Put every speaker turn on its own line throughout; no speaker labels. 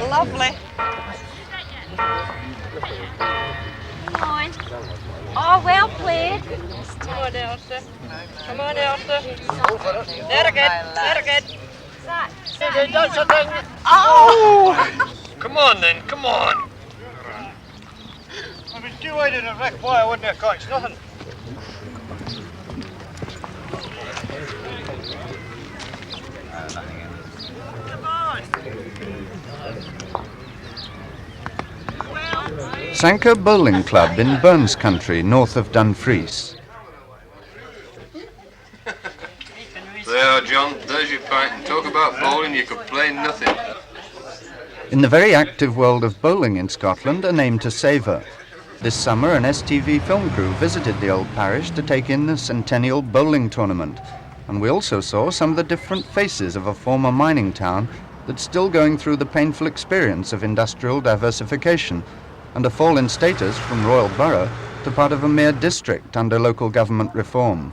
Lovely. Come on. Oh, well played.
Come on, Elsa. Come on, Elsa. There again. There again.
Oh!
Come on then, come on.
I was too wide in the wreck, boy, I wouldn't have caught nothing.
Sanquhar Bowling Club in Burns Country, north of Dumfries.
There, John, there's your pint. And talk about bowling, you could play nothing.
In the very active world of bowling in Scotland, a name to savour. This summer, an STV film crew visited the old parish to take in the centennial bowling tournament. And we also saw some of the different faces of a former mining town that's still going through the painful experience of industrial diversification and a fall in status from royal borough to part of a mere district under local government reform.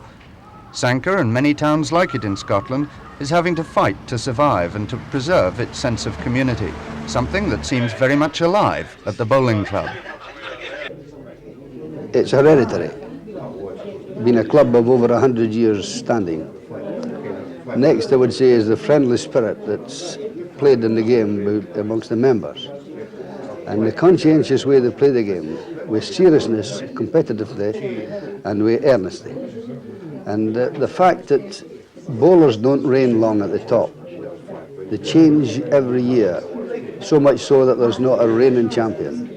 Sanquhar, and many towns like it in Scotland, is having to fight to survive and to preserve its sense of community, something that seems very much alive at the bowling club.
It's hereditary, been a club of over 100 years standing. Next, I would say, is the friendly spirit that's played in the game amongst the members, and the conscientious way they play the game, with seriousness, competitively, and with earnestly. And the fact that bowlers don't reign long at the top, they change every year, so much so that there's not a reigning champion.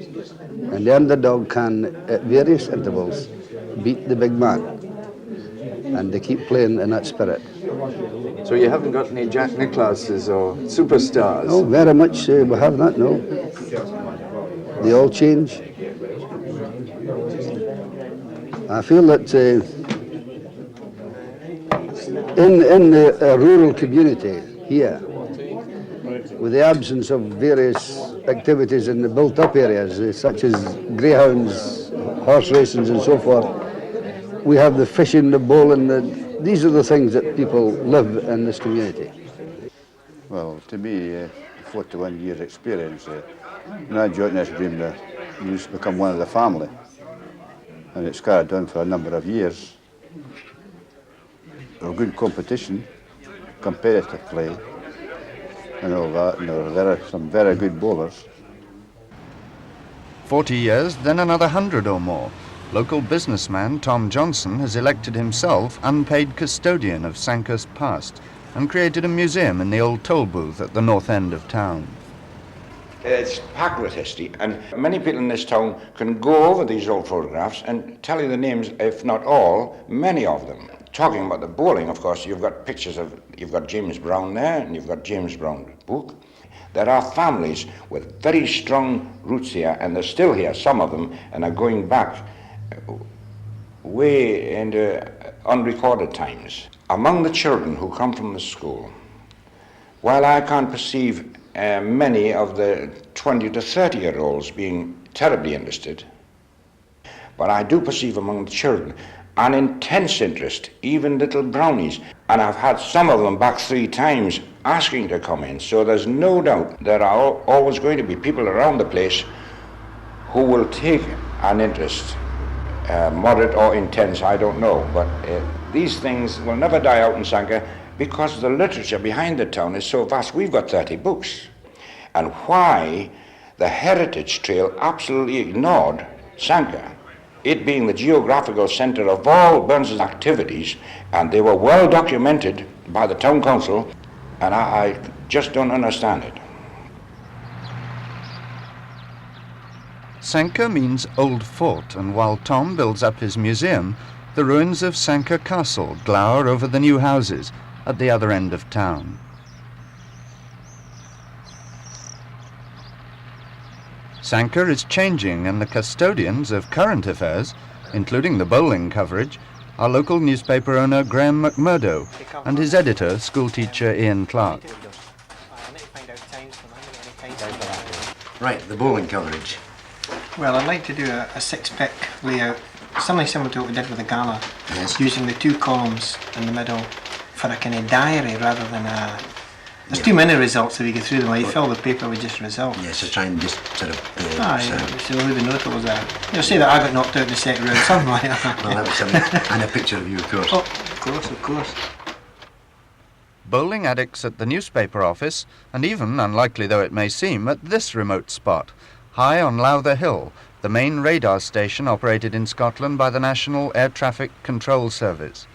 And the underdog can, at various intervals, beat the big man. And they keep playing in that spirit.
So you haven't got any Jack Nicklauses or superstars?
No, very much we have that, no. They all change. I feel that in the rural community here, with the absence of various activities in the built-up areas, such as greyhounds, horse racings and so forth, we have the fishing, the bowling, these are the things that people live in this community.
Well, to me, 41 years experience, when I joined this dream to become one of the family, and it's carried on for a number of years. A good competition, competitive play, and all that, and there are some very good bowlers.
40 years, then another 100 or more. Local businessman Tom Johnson has elected himself unpaid custodian of Sanquhar's past and created a museum in the old toll booth at the north end of town.
It's packed with history, and many people in this town can go over these old photographs and tell you the names, if not all, many of them. Talking about the bowling, of course, you've got pictures of, you've got James Brown there, and you've got James Brown's book. There are families with very strong roots here, and they're still here, some of them, and are going back way into unrecorded times. Among the children who come from the school, while I can't perceive many of the 20 to 30-year-olds being terribly interested, but I do perceive among the children an intense interest, even little brownies, and I've had some of them back 3 times asking to come in, so there's no doubt there are always going to be people around the place who will take an interest, moderate or intense, I don't know, but these things will never die out in Sanquhar because the literature behind the town is so vast. We've got 30 books. And why the Heritage Trail absolutely ignored Sanquhar, it being the geographical centre of all Burns' activities, and they were well documented by the town council, and I just don't understand it.
Sanquhar means old fort, and while Tom builds up his museum, the ruins of Sanquhar Castle glower over the new houses at the other end of town. Sanquhar is changing, and the custodians of current affairs, including the bowling coverage, are local newspaper owner Graham McMurdo and his editor, schoolteacher Ian Clark.
Right, the bowling coverage.
Well, I'd like to do a 6-pick layout, something similar to what we did with the gala,
Yes.
using the 2 columns in the middle for a kind of diary rather than a There's too many results if you go through them. You fill the paper with just results.
Yeah, so try and just sort of...
so who would know if it was that? You'll say that I got knocked out in the second round, something like that.
Well, that was something. And a picture of you, of course.
Oh, of course, of course.
Bowling addicts at the newspaper office, and even, unlikely though it may seem, at this remote spot, high on Lowther Hill, the main radar station operated in Scotland by the National Air Traffic Control Service.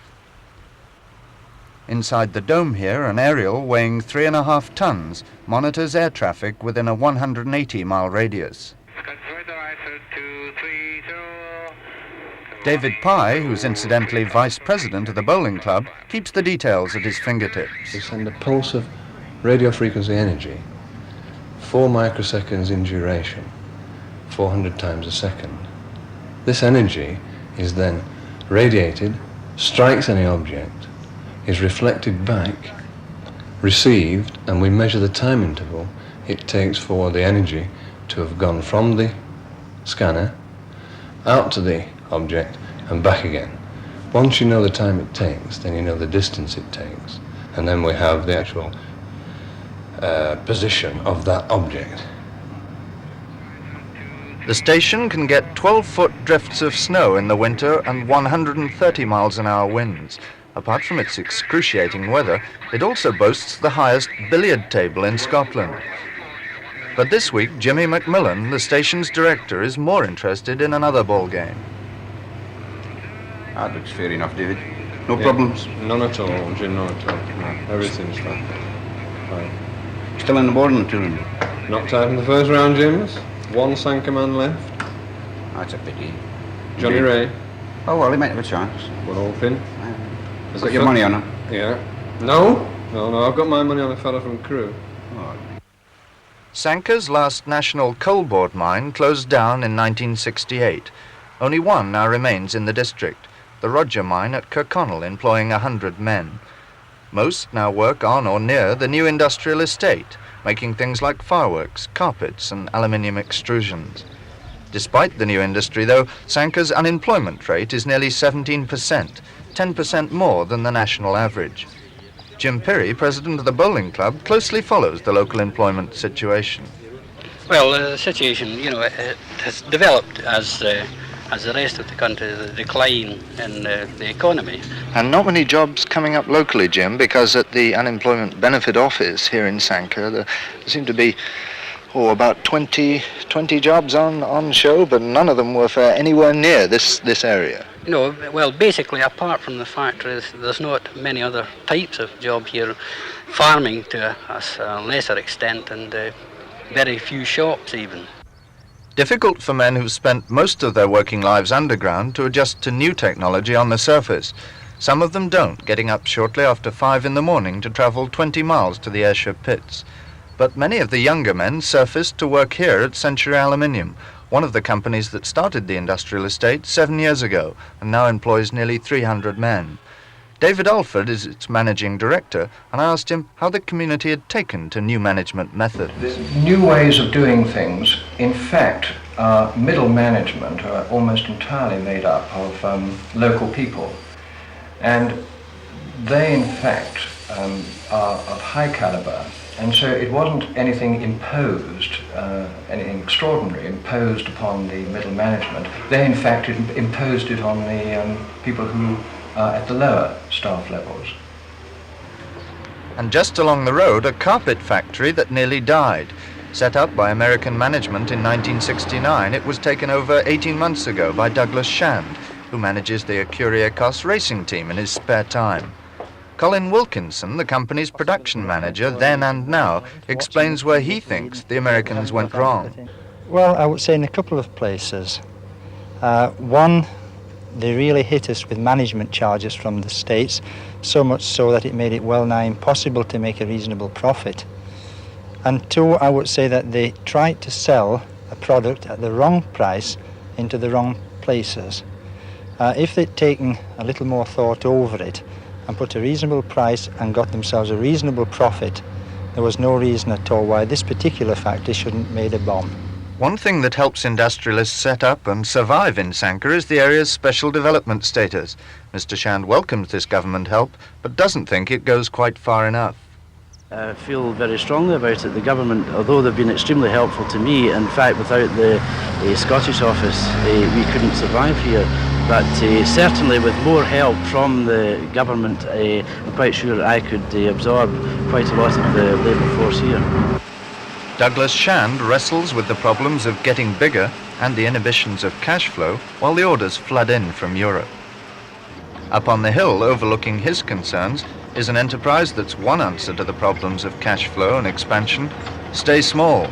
Inside the dome here, an aerial weighing 3.5 tons monitors air traffic within a 180-mile radius. David Pye, who's incidentally vice president of the bowling club, keeps the details at his fingertips.
We send a pulse of radio frequency energy, 4 microseconds in duration, 400 times a second. This energy is then radiated, strikes any object, is reflected back, received, and we measure the time interval it takes for the energy to have gone from the scanner out to the object and back again. Once you know the time it takes, then you know the distance it takes, and then we have the actual position of that object.
The station can get 12-foot drifts of snow in the winter and 130 miles an hour winds. Apart from its excruciating weather, it also boasts the highest billiard table in Scotland. But this week, Jimmy McMillan, the station's director, is more interested in another ball game.
That looks fair enough, David. No problems?
None at all, Jim, none at all. No, everything's fine.
Still in the boarding tune?
Knocked out in the first round, Jims. 1 Sanquhar man left.
That's a pity.
Johnny Ray.
Oh, well, he might have a chance.
We're hoping.
Has got your money on him?
Yeah. No, I've got my money on a fella from Crewe.
Oh.
Sanquhar's last national coal board mine closed down in 1968. Only one now remains in the district, the Roger mine at Kirkconnell, employing 100 men. Most now work on or near the new industrial estate, making things like fireworks, carpets and aluminium extrusions. Despite the new industry, though, Sanquhar's unemployment rate is nearly 17%, 10% more than the national average. Jim Pirrie, president of the bowling club, closely follows the local employment situation.
Well, the situation, it has developed as the rest of the country, the decline in the economy.
And not many jobs coming up locally, Jim, because at the Unemployment Benefit Office here in Sanquhar, there seem to be about 20 jobs on show, but none of them were for anywhere near this area.
Well, basically, apart from the factories, there's not many other types of job here. Farming to a lesser extent, and very few shops even.
Difficult for men who've spent most of their working lives underground to adjust to new technology on the surface. Some of them don't, getting up shortly after 5 in the morning to travel 20 miles to the Ayrshire pits. But many of the younger men surfaced to work here at Century Aluminium, one of the companies that started the industrial estate 7 years ago and now employs nearly 300 men. David Alford is its managing director, and I asked him how the community had taken to new management methods.
The new ways of doing things, in fact, middle management are almost entirely made up of local people. And they, in fact, are of high caliber. And so it wasn't anything imposed, anything extraordinary imposed upon the middle management. They, in fact, imposed it on the people who are at the lower staff levels.
And just along the road, a carpet factory that nearly died. Set up by American management in 1969, it was taken over 18 months ago by Douglas Shand, who manages the Acuria Cos racing team in his spare time. Colin Wilkinson, the company's production manager then and now, explains where he thinks the Americans went wrong.
Well, I would say in a couple of places. One, they really hit us with management charges from the States, so much so that it made it well nigh impossible to make a reasonable profit. And two, I would say that they tried to sell a product at the wrong price into the wrong places. If they'd taken a little more thought over it and put a reasonable price and got themselves a reasonable profit, there was no reason at all why this particular factory shouldn't have made a bomb.
One thing that helps industrialists set up and survive in Sanquhar is the area's special development status. Mr. Shand welcomes this government help, but doesn't think it goes quite far enough.
I feel very strongly about it. The government, although they've been extremely helpful to me, in fact without the Scottish office we couldn't survive here, but certainly with more help from the government I'm quite sure I could absorb quite a lot of the labour force here.
Douglas Shand wrestles with the problems of getting bigger and the inhibitions of cash flow while the orders flood in from Europe. Up on the hill overlooking his concerns is an enterprise that's one answer to the problems of cash flow and expansion: stay small.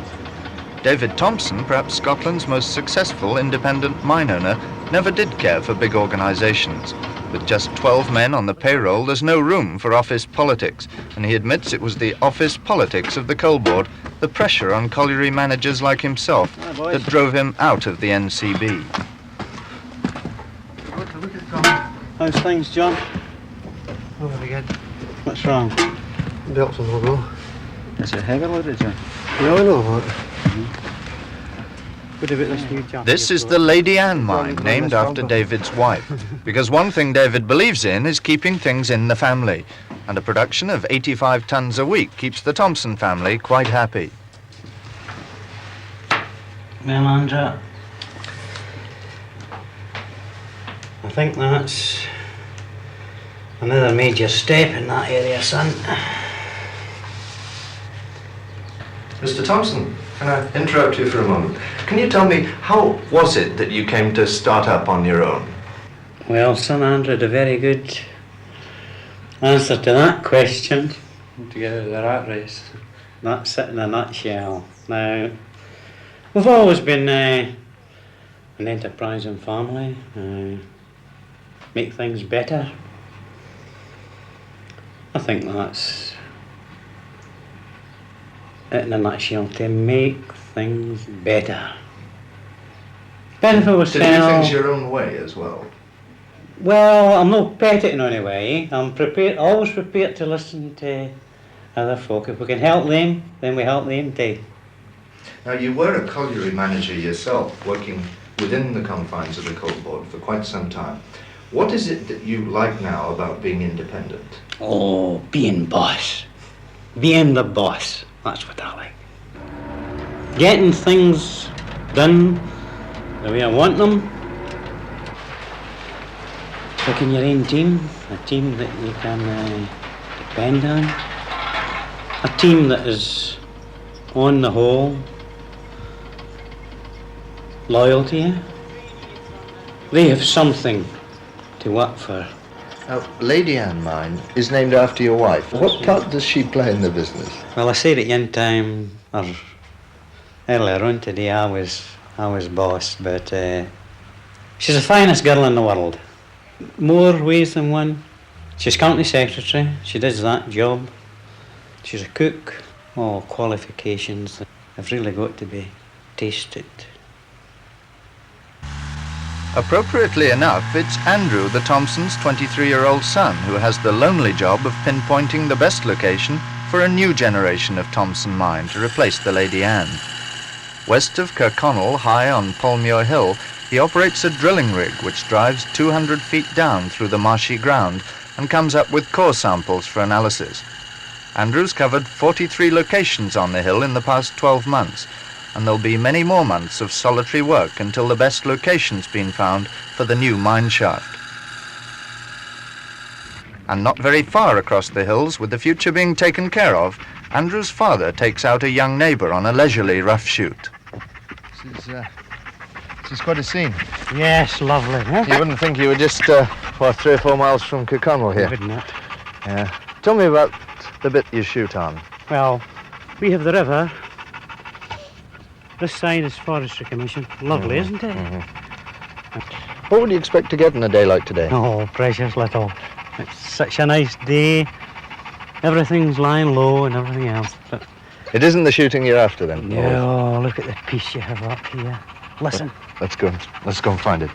David Thompson, perhaps Scotland's most successful independent mine owner, never did care for big organisations. With just 12 men on the payroll, there's no room for office politics, and he admits it was the office politics of the coal board, the pressure on colliery managers like himself, that drove him out of the NCB.
How's things, John?
Oh, very good.
What's wrong?
Belts on the logo.
Is it heavy loaded, John?
No, I know what. What about this new job?
This is the Lady Anne mine, named after David's wife, because one thing David believes in is keeping things in the family, and a production of 85 tonnes a week keeps the Thompson family quite happy.
Well, Andra, I think that's another major step in that area, son.
Mr. Thompson, can I interrupt you for a moment? Can you tell me, how was it that you came to start up on your own?
Well, son Andrew, a very good answer to that question. To get out of the rat race. That's it in a nutshell. Now, we've always been an enterprising family, make things better. I think that's it in a nutshell, to make things better. Benefit was
to do things your own way as well.
Well, I'm not petty in any way. I'm always prepared to listen to other folk. If we can help them, then we help them too.
Now, you were a colliery manager yourself, working within the confines of the coal board for quite some time. What is it that you like now about being independent?
Oh, being boss. Being the boss. That's what I like. Getting things done the way I want them. Picking your own team, a team that you can depend on. A team that is, on the whole, loyal to you. They have something to work for.
Now, Lady Anne mine is named after your wife. What part does she play in the business?
Well, I said at one time, or earlier on today, I was boss, but she's the finest girl in the world. More ways than one. She's company secretary, she does that job. She's a cook. All qualifications that have really got to be tasted.
Appropriately enough, it's Andrew, the Thompsons' 23-year-old son, who has the lonely job of pinpointing the best location for a new generation of Thompson mine to replace the Lady Anne. West of Kirkconnell, high on Polmuir Hill, he operates a drilling rig which drives 200 feet down through the marshy ground and comes up with core samples for analysis. Andrew's covered 43 locations on the hill in the past 12 months, and there'll be many more months of solitary work until the best location's been found for the new mine shaft. And not very far across the hills, with the future being taken care of, Andrew's father takes out a young neighbour on a leisurely rough shoot.
This is quite a scene.
Yes, lovely. Huh?
You wouldn't think you were just 3 or 4 miles from Kirkconnell here.
Would not.
Yeah. Tell me about the bit you shoot on.
Well, we have the river. This side is Forestry Commission. Lovely, isn't it?
What would you expect to get in a day like today?
Oh, precious little. It's such a nice day. Everything's lying low and everything else. But
it isn't the shooting you're after then?
no, look at the piece you have up here. Listen.
Let's go and find it.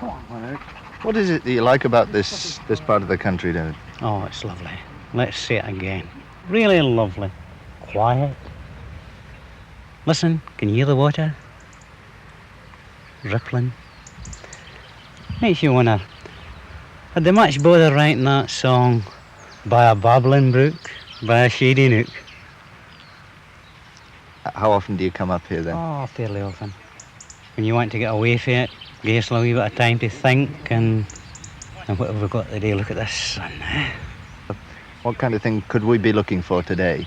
Come on,
what is it that you like about this part of the country, David?
Oh, it's lovely. Let's say it again. Really lovely. Quiet. Listen, can you hear the water? Rippling. Makes you wanna... Had they much bother writing that song, by a babbling brook, by a shady nook.
How often do you come up here then?
Oh, fairly often. When you want to get away from it, give yourself a wee bit of time to think and what have we got today? Look at this sun.
What kind of thing could we be looking for today?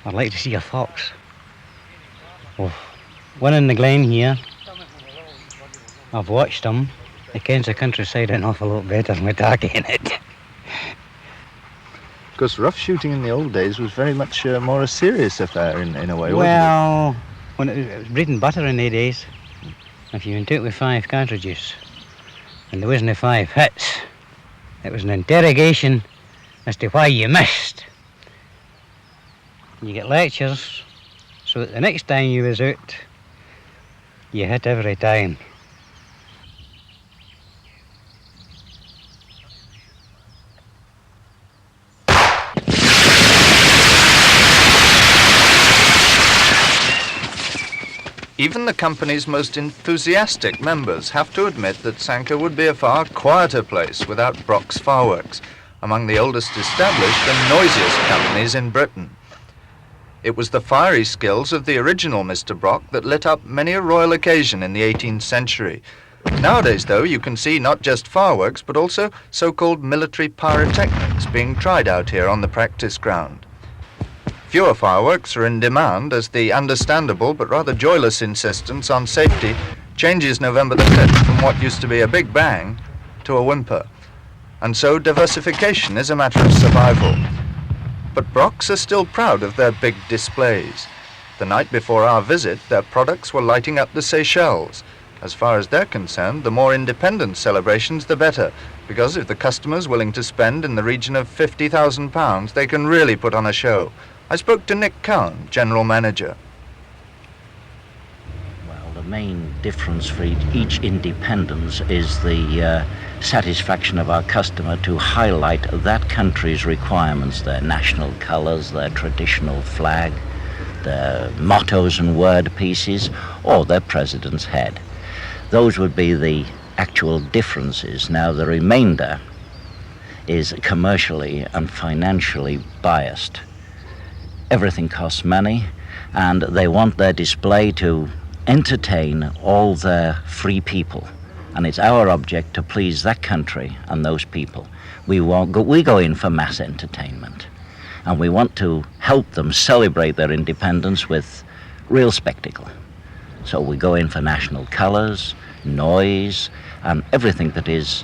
I'd like to see a fox. Oh, one in the glen here. I've watched them. They kens the countryside an awful lot better than we targeting it.
Because rough shooting in the old days was very much more a serious affair in a way, wasn't
Well, when it was bread and butter in the days, if you went out with 5 cartridges and there wasn't 5 hits, it was an interrogation as to why you missed. You get lectures, so that the next time you was out, you hit every time.
Even the company's most enthusiastic members have to admit that Sanquhar would be a far quieter place without Brock's fireworks, among the oldest established and noisiest companies in Britain. It was the fiery skills of the original Mr. Brock that lit up many a royal occasion in the 18th century. Nowadays, though, you can see not just fireworks, but also so-called military pyrotechnics being tried out here on the practice ground. Fewer fireworks are in demand as the understandable but rather joyless insistence on safety changes November the 5th from what used to be a big bang to a whimper. And so diversification is a matter of survival. But Brocks are still proud of their big displays. The night before our visit, their products were lighting up the Seychelles. As far as they're concerned, the more independent celebrations, the better, because if the customer's willing to spend in the region of £50,000, they can really put on a show. I spoke to Nick Cowan, General Manager.
Well, the main difference for each independence is the satisfaction of our customer to highlight that country's requirements, their national colours, their traditional flag, their mottos and word pieces, or their president's head. Those would be the actual differences. Now, the remainder is commercially and financially biased. Everything costs money, and they want their display to entertain all their free people. And it's our object to please that country and those people. We go in for mass entertainment, and we want to help them celebrate their independence with real spectacle. So we go in for national colours, noise, and everything that is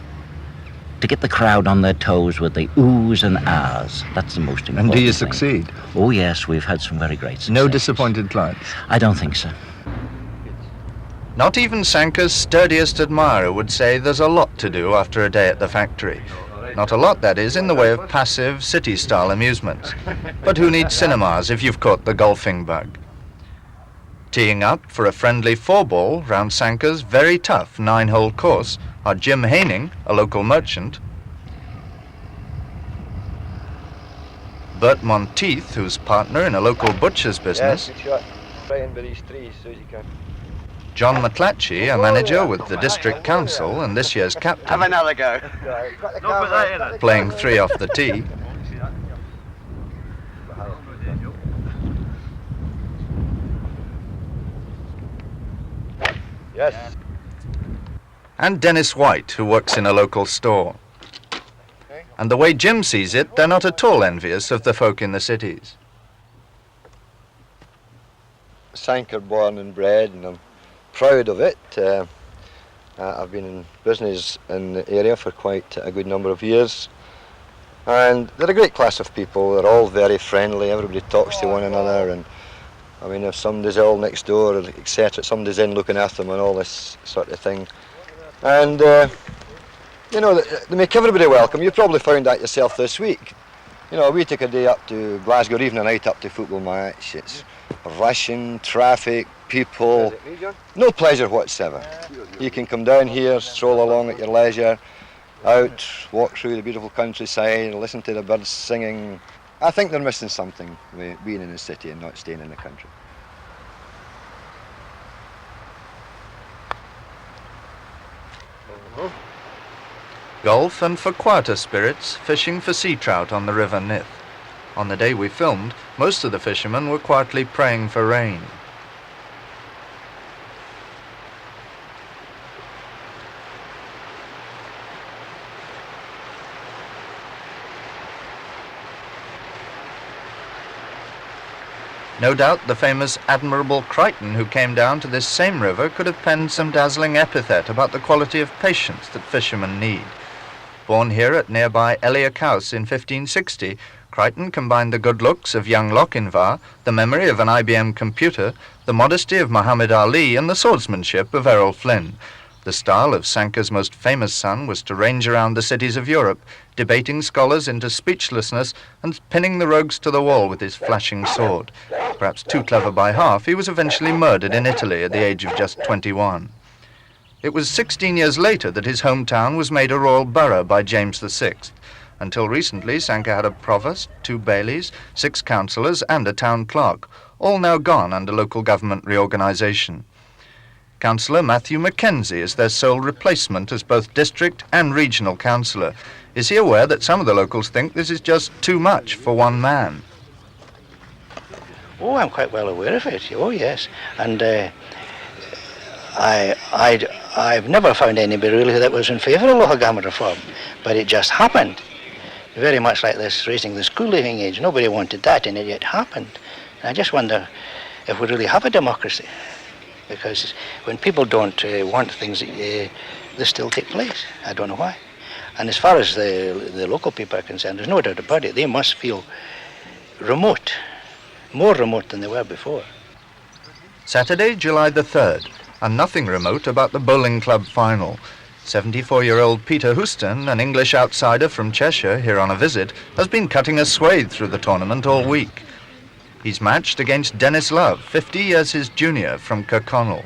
to get the crowd on their toes with the oohs and ahs. That's the most important thing.
And do you succeed?
Oh yes, we've had some very great success.
No disappointed clients?
I don't think so.
Not even Sanquhar's sturdiest admirer would say there's a lot to do after a day at the factory. Not a lot, that is, in the way of passive, city-style amusements. But who needs cinemas if you've caught the golfing bug? Teeing up for a friendly 4-ball round Sanquhar's very tough 9-hole course are Jim Haining, a local merchant, Bert Monteith, who's partner in a local butcher's business, John McClatchy, a manager with the district council and this year's captain,
Have another go.
playing 3 off the tee,
Yes.
and Dennis White, who works in a local store. And the way Jim sees it, they're not at all envious of the folk in the cities.
Sanquhar born and bred, and I'm proud of it. I've been in business in the area for quite a good number of years, and they're a great class of people. They're all very friendly. Everybody talks to one another, and I mean, if somebody's ill next door, etc., somebody's in looking after them and all this sort of thing. And you know, they make everybody welcome. You probably found that yourself this week. You know, we took a day up to Glasgow, even a night up to football match. It's rushing, traffic, people, no pleasure whatsoever. You can come down here, stroll along at your leisure, out, walk through the beautiful countryside, listen to the birds singing. I think they're missing something with being in the city and not staying in the country.
golf and for quieter spirits, fishing for sea trout on the River Nith. On the day we filmed, most of the fishermen were quietly praying for rain. No doubt the famous Admiral Crichton, who came down to this same river, could have penned some dazzling epithet about the quality of patience that fishermen need. Born here at nearby Eliach House in 1560, Crichton combined the good looks of young Lochinvar, the memory of an IBM computer, the modesty of Muhammad Ali, and the swordsmanship of Errol Flynn. The style of Sanquhar's most famous son was to range around the cities of Europe, debating scholars into speechlessness and pinning the rogues to the wall with his flashing sword. Perhaps too clever by half, he was eventually murdered in Italy at the age of just 21. It was 16 years later that his hometown was made a royal borough by James VI. Until recently, Sanquhar had a provost, 2 bailies, 6 councillors and a town clerk, all now gone under local government reorganisation. Councillor Matthew Mackenzie is their sole replacement as both district and regional councillor. Is he aware that some of the locals think this is just too much for one man?
Oh, I'm quite well aware of it. Oh, yes. And I've never found anybody really that was in favour of local government reform, but it just happened. Very much like this raising the school leaving age. Nobody wanted that, and it yet happened. And I just wonder if we really have a democracy. Because when people don't want things, they still take place. I don't know why. And as far as the local people are concerned, there's no doubt about it. They must feel remote, more remote than they were before.
Saturday, July the 3rd, and nothing remote about the bowling club final. 74-year-old Peter Houston, an English outsider from Cheshire here on a visit, has been cutting a swathe through the tournament all week. He's matched against Dennis Love, 50 years his junior from Kirkconnell.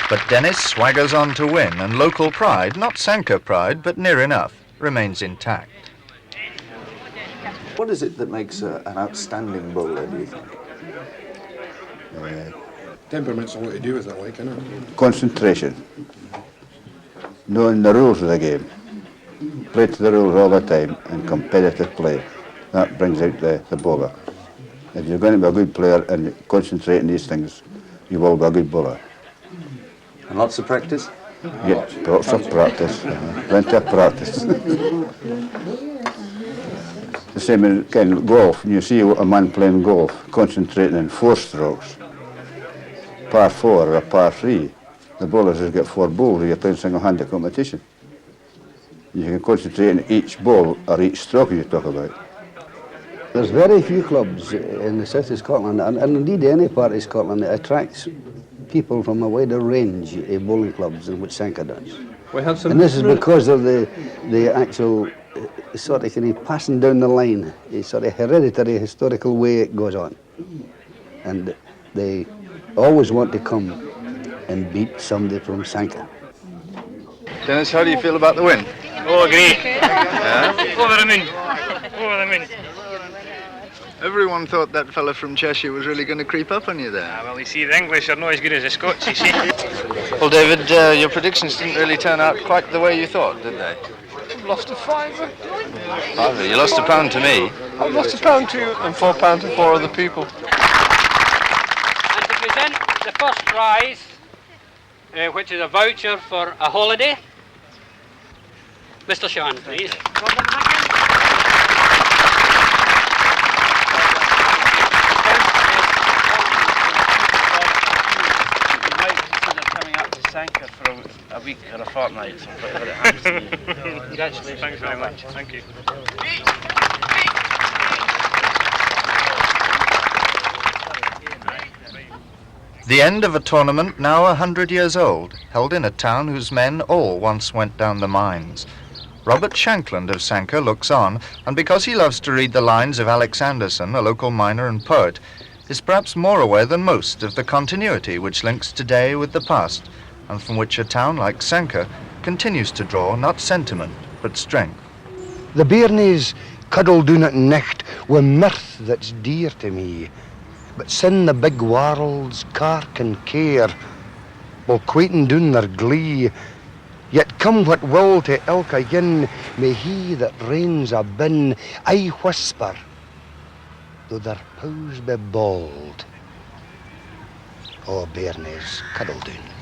But Dennis swaggers on to win, and local pride, not Sanquhar pride, but near enough, remains intact.
What is it that makes an outstanding bowler, do you think?
Temperament's a lot to do with it, like, isn't it?
Concentration. Knowing the rules of the game. Play to the rules all the time and competitive play. That brings out the bowler. If you're going to be a good player and concentrate on these things, you will be a good bowler.
And lots of practice?
Yes, lots of practice. Plenty of practice. The same in golf. You see a man playing golf, concentrating on 4 strokes, par 4 or par 3. The bowlers has got 4 balls. You're playing single-handed competition. You can concentrate on each ball or each stroke you talk about.
There's very few clubs in the south of Scotland, and indeed any part of Scotland, that attracts people from a wider range of bowling clubs than what Sanquhar does.
We have some.
And this is because of the actual sort of kind of passing down the line, a sort of hereditary historical way it goes on. And they always want to come and beat somebody from Sanquhar.
Dennis, how do you feel about the win?
Oh, great.
Yeah?
Over the moon. Over the moon.
Everyone thought that fella from Cheshire was really going to creep up on you there.
Well, you see, the English are not as good as the Scots, you see.
Well, David, your predictions didn't really turn out quite the way you thought, did they?
I've lost a fiver.
Fiver? You lost £1 to me.
I've lost £1 to you and £4 to 4 other people.
And to present the first prize, which is a voucher for a holiday, Mr. Sean, please.
Sanquhar for a week or a fortnight, so whatever it happens to you. Congratulations.
Thanks very much. Thank you.
The end of a tournament now 100 years old, held in a town whose men all once went down the mines. Robert Shankland of Sanquhar looks on, and because he loves to read the lines of Alex Anderson, a local miner and poet, is perhaps more aware than most of the continuity which links today with the past, and from which a town like Sanquhar can continues to draw not sentiment, but strength.
The bairnies cuddle doon at nicht wi' mirth that's dear to me, but sin the big world's cark and care will quaitin doon their glee. Yet come what will to ilk again, may he that reigns abin aye whisper, though their pows be bald, O bairnies cuddle doon.